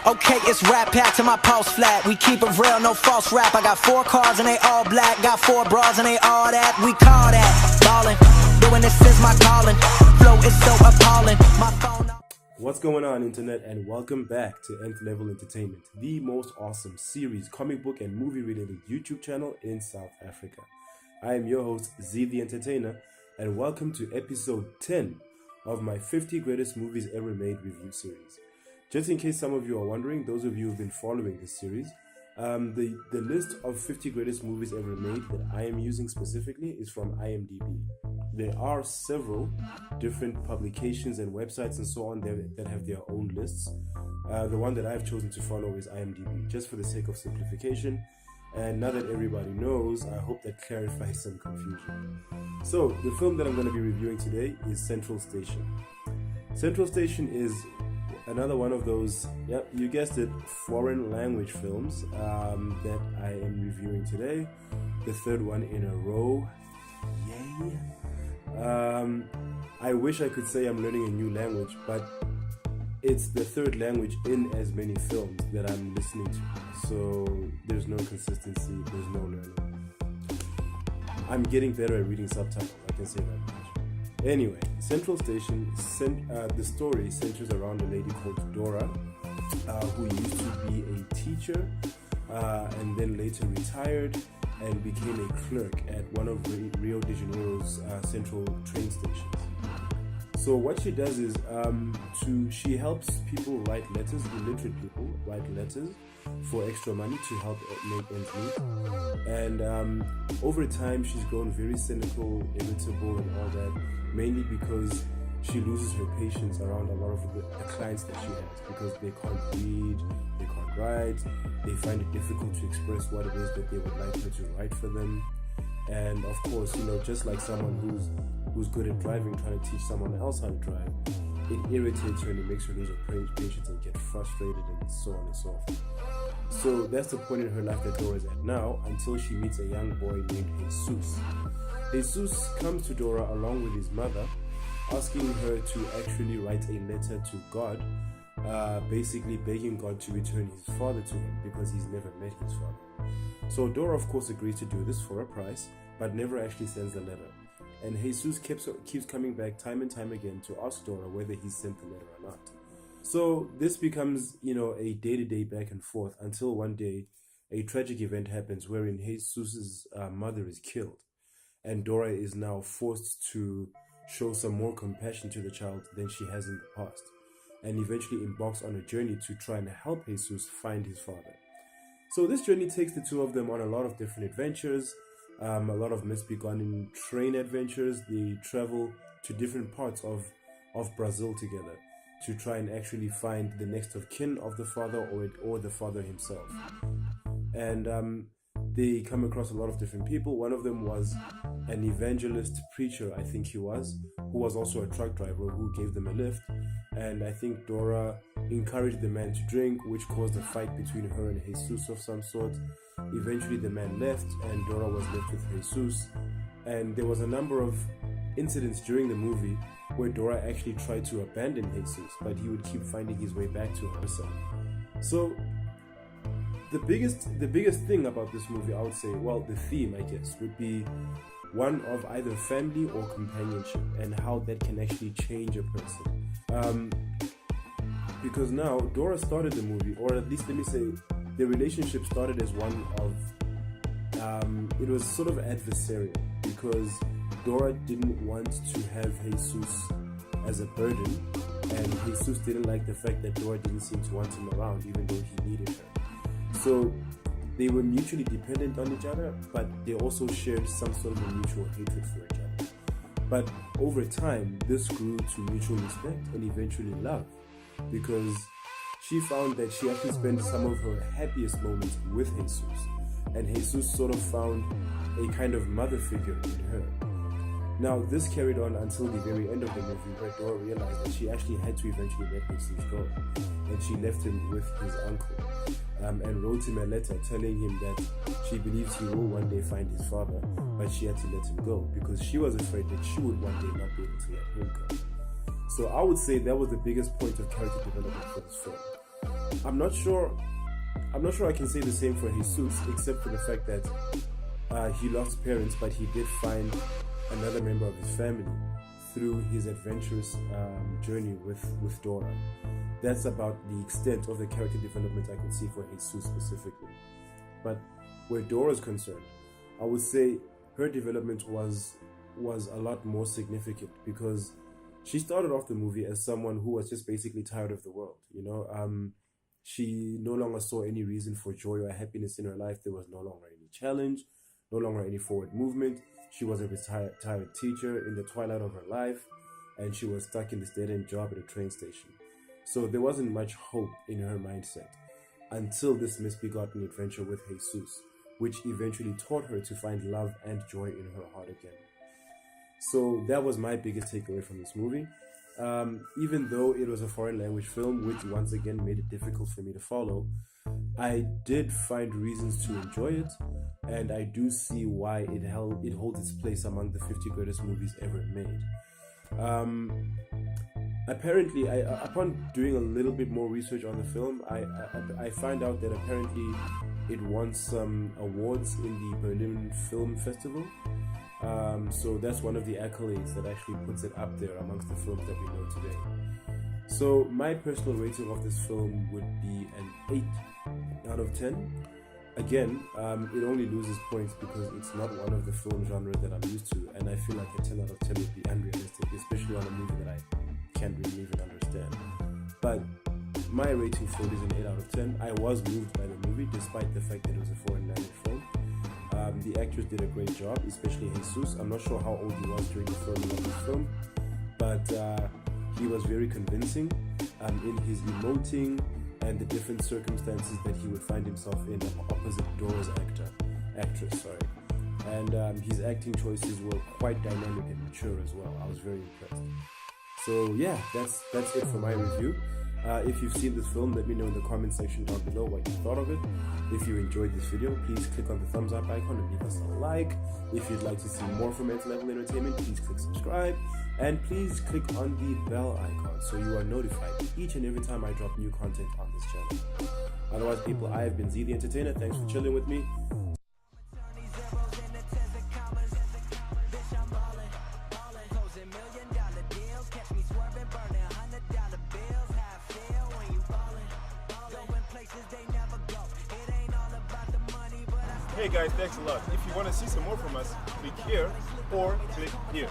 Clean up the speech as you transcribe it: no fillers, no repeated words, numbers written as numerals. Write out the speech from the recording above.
Okay, it's rap pack to my pulse flat. We keep it real, no false rap. I got 4 cars and they all black. Got 4 bras and they all that. We call that ballin'. Doing this is my calling. Flow is so appalling. My phone. What's going on, internet, and welcome back to Nth-Level Entertainment, the most awesome series, comic book and movie related YouTube channel in South Africa. I am your host, Z the Entertainer, and welcome to episode 10 of my 50 greatest movies ever made review series. Just in case some of you are wondering, those of you who've been following this series, the list of 50 greatest movies ever made that I am using specifically is from IMDb. There are several different publications and websites and so on that have their own lists. The one that I've chosen to follow is IMDb, just for the sake of simplification. And now that everybody knows, I hope that clarifies some confusion. So, the film that I'm going to be reviewing today is Central Station. Central Station is another one of those, yep, you guessed it, foreign language films that I am reviewing today. The third one in a row. Yay! I wish I could say I'm learning a new language, but it's the third language in as many films that I'm listening to. So there's no consistency, there's no learning. I'm getting better at reading subtitles, I can say that much. Anyway, Central Station, the story centers around a lady called Dora, who used to be a teacher and then later retired and became a clerk at one of Rio de Janeiro's central train stations. So what she does is she helps people write letters, illiterate people write letters for extra money to help make ends meet. And over time she's grown very cynical, irritable and all that, mainly because she loses her patience around a lot of the clients that she has, because they can't read, they can't write, they find it difficult to express what it is that they would like her to write for them. And of course, just like someone who's good at driving trying to teach someone else how to drive, it irritates her and it makes her lose her patience and get frustrated and so on and so forth. So that's the point in her life that Dora is at now, until she meets a young boy named Jesus. Jesus comes to Dora along with his mother, asking her to actually write a letter to God, basically begging God to return his father to him because he's never met his father. So Dora of course agrees to do this for a price, but never actually sends the letter. And Jesus keeps coming back time and time again to ask Dora whether he sent the letter or not. So this becomes, a day-to-day back and forth until one day a tragic event happens wherein Jesus' mother is killed. And Dora is now forced to show some more compassion to the child than she has in the past, and eventually embarks on a journey to try and help Jesus find his father. So this journey takes the two of them on a lot of different adventures, a lot of misbegotten train adventures. They travel to different parts of Brazil together to try and actually find the next of kin of the father or the father himself. And they come across a lot of different people. One of them was an evangelist preacher, I think he was, who was also a truck driver who gave them a lift. And I think Dora encouraged the man to drink, which caused a fight between her and Jesus of some sort. Eventually the man left and Dora was left with Jesus. And there was a number of incidents during the movie where Dora actually tried to abandon Jesus, but he would keep finding his way back to her son. So the biggest thing about this movie, I would say, well, the theme, I guess, would be one of either family or companionship, and how that can actually change a person. Because now Dora started the movie, or at least let me say, the relationship started as one of, it was sort of adversarial, because Dora didn't want to have Jesus as a burden, and Jesus didn't like the fact that Dora didn't seem to want him around, even though he needed her. So they were mutually dependent on each other, but they also shared some sort of a mutual hatred for each other. But over time, this grew to mutual respect and eventually love, because she found that she actually spent some of her happiest moments with Jesus, and Jesus sort of found a kind of mother figure in her. Now, this carried on until the very end of the movie, where Dora realized that she actually had to eventually let Jesus go, and she left him with his uncle, and wrote him a letter telling him that she believes he will one day find his father, but she had to let him go because she was afraid that she would one day not be able to let him go. So I would say that was the biggest point of character development for this film. I'm not sure I can say the same for Jesus, except for the fact that he lost parents, but he did find another member of his family through his adventurous journey with Dora. That's about the extent of the character development I could see for Jesus specifically. But where Dora's concerned, I would say her development was a lot more significant, because she started off the movie as someone who was just basically tired of the world. She no longer saw any reason for joy or happiness in her life. There was no longer any challenge, no longer any forward movement. She was a retired teacher in the twilight of her life, and she was stuck in this dead-end job at a train station. So there wasn't much hope in her mindset until this misbegotten adventure with Jesus, which eventually taught her to find love and joy in her heart again. So that was my biggest takeaway from this movie. Even though it was a foreign language film, which once again made it difficult for me to follow, I did find reasons to enjoy it, and I do see why it holds its place among the 50 greatest movies ever made. Apparently, upon doing a little bit more research on the film, I find out that apparently it won some awards in the Berlin Film Festival. So that's one of the accolades that actually puts it up there amongst the films that we know today. So my personal rating of this film would be an 8 out of 10. Again, it only loses points because it's not one of the film genres that I'm used to, and I feel like a 10 out of 10 would be unrealistic, especially on a movie that I can't really even understand. But my rating for it is an 8 out of 10. I was moved by the movie, despite the fact that it was a foreign language film. The actress did a great job, especially Jesus. I'm not sure how old he was during the filming of this film, but he was very convincing in his emoting and the different circumstances that he would find himself in opposite Dora's actress. And his acting choices were quite dynamic and mature as well. I was very impressed. So yeah, that's it for my review. If you've seen this film, let me know in the comment section down below what you thought of it. If you enjoyed this video, please click on the thumbs up icon and leave us a like. If you'd like to see more from Nth-Level Entertainment, please click subscribe. And please click on the bell icon so you are notified each and every time I drop new content on this channel. Otherwise, people, I have been Z the Entertainer. Thanks for chilling with me. Hey guys, thanks a lot. If you want to see some more from us, click here or click here.